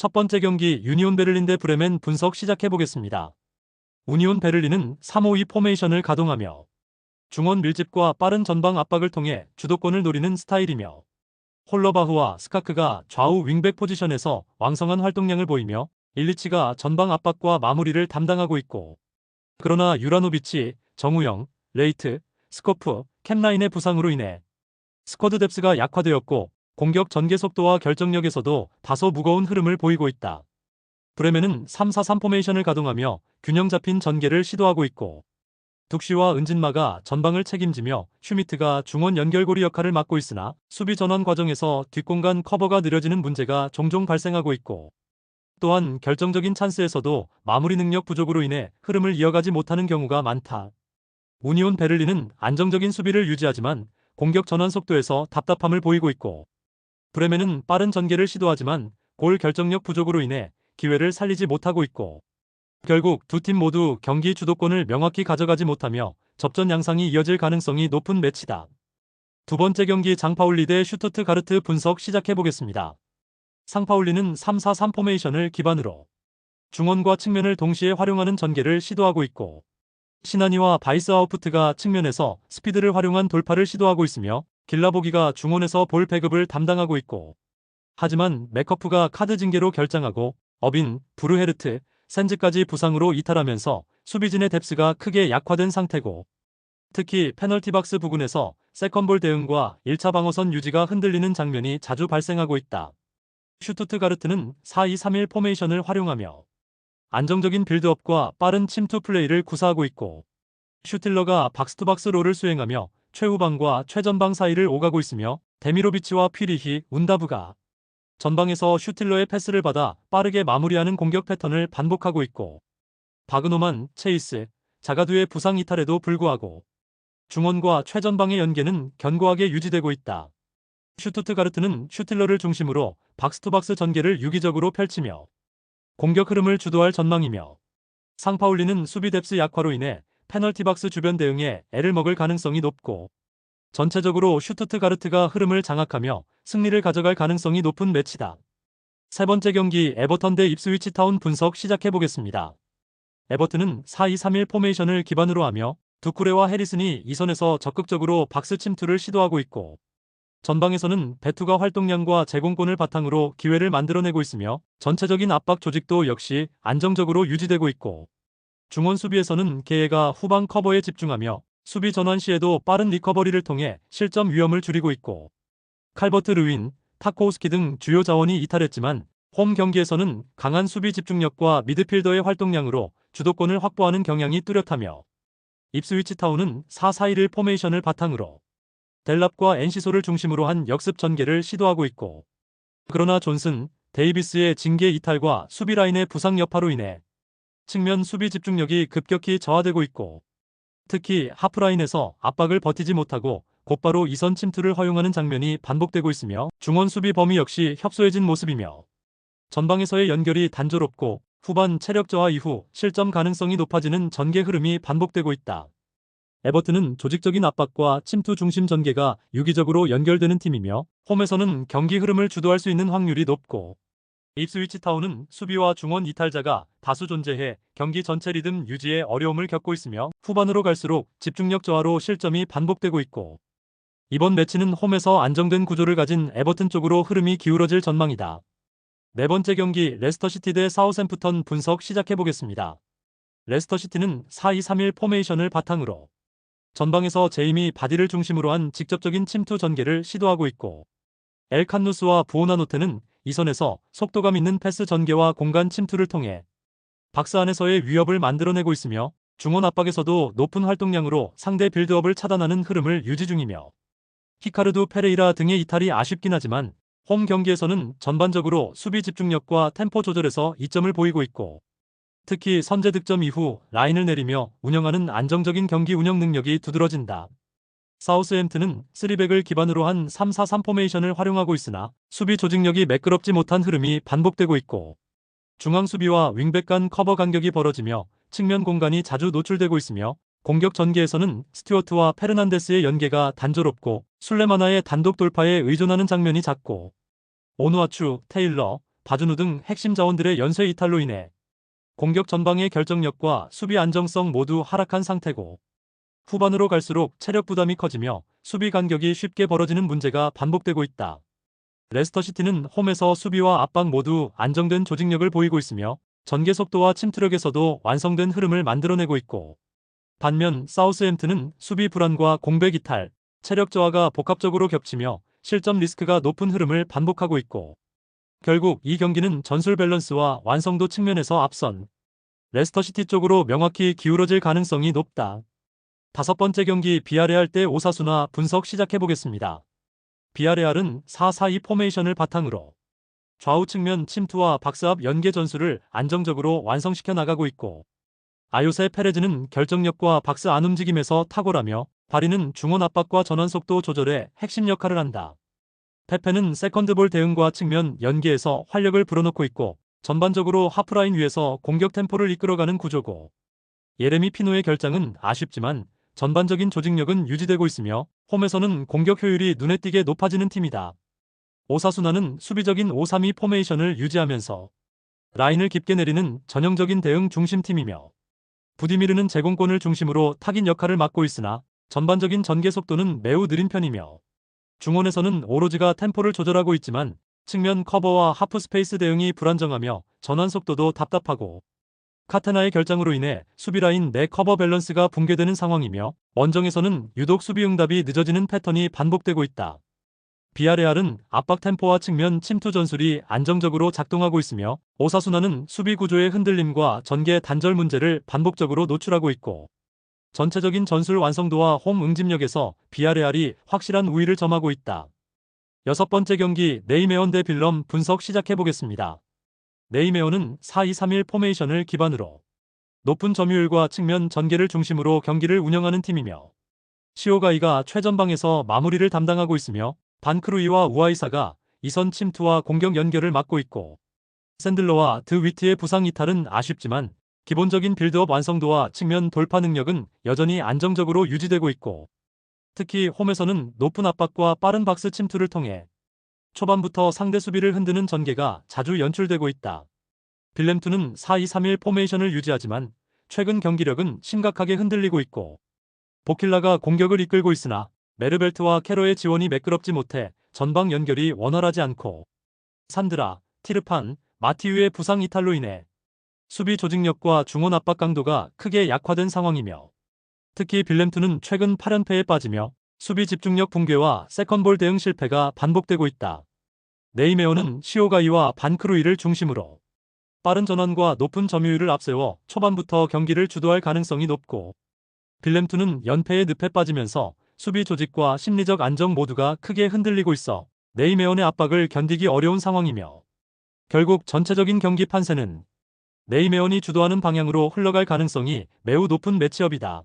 첫 번째 경기 유니온 베를린 대 브레멘 분석 시작해보겠습니다. 우니온 베를린은 3-5-2 포메이션을 가동하며 중원 밀집과 빠른 전방 압박을 통해 주도권을 노리는 스타일이며 홀러바흐와 스카크가 좌우 윙백 포지션에서 왕성한 활동량을 보이며 일리치가 전방 압박과 마무리를 담당하고 있고, 그러나 유라노비치, 정우영, 레이트, 스코프, 캡라인의 부상으로 인해 스쿼드 뎁스가 약화되었고 공격 전개 속도와 결정력에서도 다소 무거운 흐름을 보이고 있다. 브레멘은 3-4-3 포메이션을 가동하며 균형 잡힌 전개를 시도하고 있고, 둑시와 은진마가 전방을 책임지며 슈미트가 중원 연결고리 역할을 맡고 있으나 수비 전환 과정에서 뒷공간 커버가 느려지는 문제가 종종 발생하고 있고, 또한 결정적인 찬스에서도 마무리 능력 부족으로 인해 흐름을 이어가지 못하는 경우가 많다. 우니온 베를린은 안정적인 수비를 유지하지만 공격 전환 속도에서 답답함을 보이고 있고, 브레멘은 빠른 전개를 시도하지만 골 결정력 부족으로 인해 기회를 살리지 못하고 있고, 결국 두 팀 모두 경기 주도권을 명확히 가져가지 못하며 접전 양상이 이어질 가능성이 높은 매치다. 두 번째 경기 장파울리 대 슈투트가르트 분석 시작해보겠습니다. 상파울리는 3-4-3 포메이션을 기반으로 중원과 측면을 동시에 활용하는 전개를 시도하고 있고, 시나니와 바이스하우프트가 측면에서 스피드를 활용한 돌파를 시도하고 있으며 길라보기가 중원에서 볼 배급을 담당하고 있고, 하지만 맥커프가 카드 징계로 결장하고 어빈, 브루헤르트, 센즈까지 부상으로 이탈하면서 수비진의 뎁스가 크게 약화된 상태고, 특히 페널티박스 부근에서 세컨볼 대응과 1차 방어선 유지가 흔들리는 장면이 자주 발생하고 있다. 슈투트가르트는 4-2-3-1 포메이션을 활용하며 안정적인 빌드업과 빠른 침투 플레이를 구사하고 있고, 슈틸러가 박스투박스 롤을 수행하며 최후방과 최전방 사이를 오가고 있으며 데미로비치와 퓨리히, 운다브가 전방에서 슈틸러의 패스를 받아 빠르게 마무리하는 공격 패턴을 반복하고 있고, 바그노만, 체이스, 자가두의 부상 이탈에도 불구하고 중원과 최전방의 연계는 견고하게 유지되고 있다. 슈투트가르트는 슈틸러를 중심으로 박스투박스 전개를 유기적으로 펼치며 공격 흐름을 주도할 전망이며, 상파울리는 수비 뎁스 약화로 인해 페널티박스 주변 대응에 애를 먹을 가능성이 높고, 전체적으로 슈투트가르트가 흐름을 장악하며 승리를 가져갈 가능성이 높은 매치다. 세 번째 경기 에버턴 대 입스위치 타운 분석 시작해보겠습니다. 에버튼은 4-2-3-1 포메이션을 기반으로 하며 두쿠레와 해리슨이 2선에서 적극적으로 박스 침투를 시도하고 있고, 전방에서는 베투가 활동량과 제공권을 바탕으로 기회를 만들어내고 있으며 전체적인 압박 조직도 역시 안정적으로 유지되고 있고, 중원 수비에서는 게예가 후방 커버에 집중하며 수비 전환 시에도 빠른 리커버리를 통해 실점 위험을 줄이고 있고, 칼버트 르윈, 타코우스키 등 주요 자원이 이탈했지만 홈 경기에서는 강한 수비 집중력과 미드필더의 활동량으로 주도권을 확보하는 경향이 뚜렷하며, 입스위치 타운은 4-4-1 포메이션을 바탕으로 델랍과 엔시소를 중심으로 한 역습 전개를 시도하고 있고, 그러나 존슨, 데이비스의 징계 이탈과 수비 라인의 부상 여파로 인해 측면 수비 집중력이 급격히 저하되고 있고, 특히 하프라인에서 압박을 버티지 못하고 곧바로 2선 침투를 허용하는 장면이 반복되고 있으며 중원 수비 범위 역시 협소해진 모습이며, 전방에서의 연결이 단조롭고 후반 체력 저하 이후 실점 가능성이 높아지는 전개 흐름이 반복되고 있다. 에버튼은 조직적인 압박과 침투 중심 전개가 유기적으로 연결되는 팀이며 홈에서는 경기 흐름을 주도할 수 있는 확률이 높고, 입스위치 타운은 수비와 중원 이탈자가 다수 존재해 경기 전체 리듬 유지에 어려움을 겪고 있으며 후반으로 갈수록 집중력 저하로 실점이 반복되고 있고, 이번 매치는 홈에서 안정된 구조를 가진 에버튼 쪽으로 흐름이 기울어질 전망이다. 네 번째 경기 레스터시티 대 사우샘프턴 분석 시작해보겠습니다. 레스터시티는 4-2-3-1 포메이션을 바탕으로 전방에서 제이미 바디를 중심으로 한 직접적인 침투 전개를 시도하고 있고, 엘 칸누스와 부오나노테는 2선에서 속도감 있는 패스 전개와 공간 침투를 통해 박스 안에서의 위협을 만들어내고 있으며 중원 압박에서도 높은 활동량으로 상대 빌드업을 차단하는 흐름을 유지 중이며, 히카르두 페레이라 등의 이탈이 아쉽긴 하지만 홈 경기에서는 전반적으로 수비 집중력과 템포 조절에서 이점을 보이고 있고, 특히 선제 득점 이후 라인을 내리며 운영하는 안정적인 경기 운영 능력이 두드러진다. 사우스햄튼은 3백을 기반으로 한 3-4-3 포메이션을 활용하고 있으나 수비 조직력이 매끄럽지 못한 흐름이 반복되고 있고, 중앙 수비와 윙백 간 커버 간격이 벌어지며 측면 공간이 자주 노출되고 있으며, 공격 전개에서는 스튜어트와 페르난데스의 연계가 단조롭고 술레마나의 단독 돌파에 의존하는 장면이 잦고, 오누아추, 테일러, 바주누 등 핵심 자원들의 연쇄 이탈로 인해 공격 전방의 결정력과 수비 안정성 모두 하락한 상태고, 후반으로 갈수록 체력 부담이 커지며 수비 간격이 쉽게 벌어지는 문제가 반복되고 있다. 레스터시티는 홈에서 수비와 압박 모두 안정된 조직력을 보이고 있으며 전개 속도와 침투력에서도 완성된 흐름을 만들어내고 있고, 반면 사우스햄튼은 수비 불안과 공백 이탈, 체력 저하가 복합적으로 겹치며 실점 리스크가 높은 흐름을 반복하고 있고, 결국 이 경기는 전술 밸런스와 완성도 측면에서 앞선 레스터시티 쪽으로 명확히 기울어질 가능성이 높다. 다섯 번째 경기 비아레알 대 오사수나 분석 시작해보겠습니다. 비아레알은 4-4-2 포메이션을 바탕으로 좌우 측면 침투와 박스앞 연계 전술을 안정적으로 완성시켜 나가고 있고, 아요세 페레즈는 결정력과 박스 안 움직임에서 탁월하며 바리는 중원 압박과 전환 속도 조절에 핵심 역할을 한다. 페페는 세컨드볼 대응과 측면 연계에서 활력을 불어넣고 있고, 전반적으로 하프라인 위에서 공격 템포를 이끌어가는 구조고, 예레미 피노의 결장은 아쉽지만 전반적인 조직력은 유지되고 있으며 홈에서는 공격 효율이 눈에 띄게 높아지는 팀이다. 오사수나는 수비적인 5-3-2 포메이션을 유지하면서 라인을 깊게 내리는 전형적인 대응 중심팀이며, 부디미르는 제공권을 중심으로 타깃 역할을 맡고 있으나 전반적인 전개 속도는 매우 느린 편이며, 중원에서는 오로지가 템포를 조절하고 있지만 측면 커버와 하프 스페이스 대응이 불안정하며 전환 속도도 답답하고, 카테나의 결장으로 인해 수비라인 내 커버 밸런스가 붕괴되는 상황이며 원정에서는 유독 수비 응답이 늦어지는 패턴이 반복되고 있다. 비아레알은 압박 템포와 측면 침투 전술이 안정적으로 작동하고 있으며 오사수나는 수비 구조의 흔들림과 전개 단절 문제를 반복적으로 노출하고 있고, 전체적인 전술 완성도와 홈 응집력에서 비아레알이 확실한 우위를 점하고 있다. 여섯 번째 경기 네이메온 대 빌럼 분석 시작해보겠습니다. 네이메온은 4-2-3-1 포메이션을 기반으로 높은 점유율과 측면 전개를 중심으로 경기를 운영하는 팀이며, 시오가이가 최전방에서 마무리를 담당하고 있으며 반크루이와 우아이사가 이선 침투와 공격 연결을 맡고 있고, 샌들러와 드 위트의 부상 이탈은 아쉽지만 기본적인 빌드업 완성도와 측면 돌파 능력은 여전히 안정적으로 유지되고 있고, 특히 홈에서는 높은 압박과 빠른 박스 침투를 통해 초반부터 상대 수비를 흔드는 전개가 자주 연출되고 있다. 빌렘투는 4-2-3-1 포메이션을 유지하지만 최근 경기력은 심각하게 흔들리고 있고, 보킬라가 공격을 이끌고 있으나 메르벨트와 캐로의 지원이 매끄럽지 못해 전방 연결이 원활하지 않고, 산드라, 티르판, 마티유의 부상 이탈로 인해 수비 조직력과 중원 압박 강도가 크게 약화된 상황이며, 특히 빌렘투는 최근 8연패에 빠지며 수비 집중력 붕괴와 세컨볼 대응 실패가 반복되고 있다. 네이메오는 시오가이와 반크루이를 중심으로 빠른 전환과 높은 점유율을 앞세워 초반부터 경기를 주도할 가능성이 높고, 빌렘투는 연패의 늪에 빠지면서 수비 조직과 심리적 안정 모두가 크게 흔들리고 있어 네이메온의 압박을 견디기 어려운 상황이며, 결국 전체적인 경기 판세는 네이메온이 주도하는 방향으로 흘러갈 가능성이 매우 높은 매치업이다.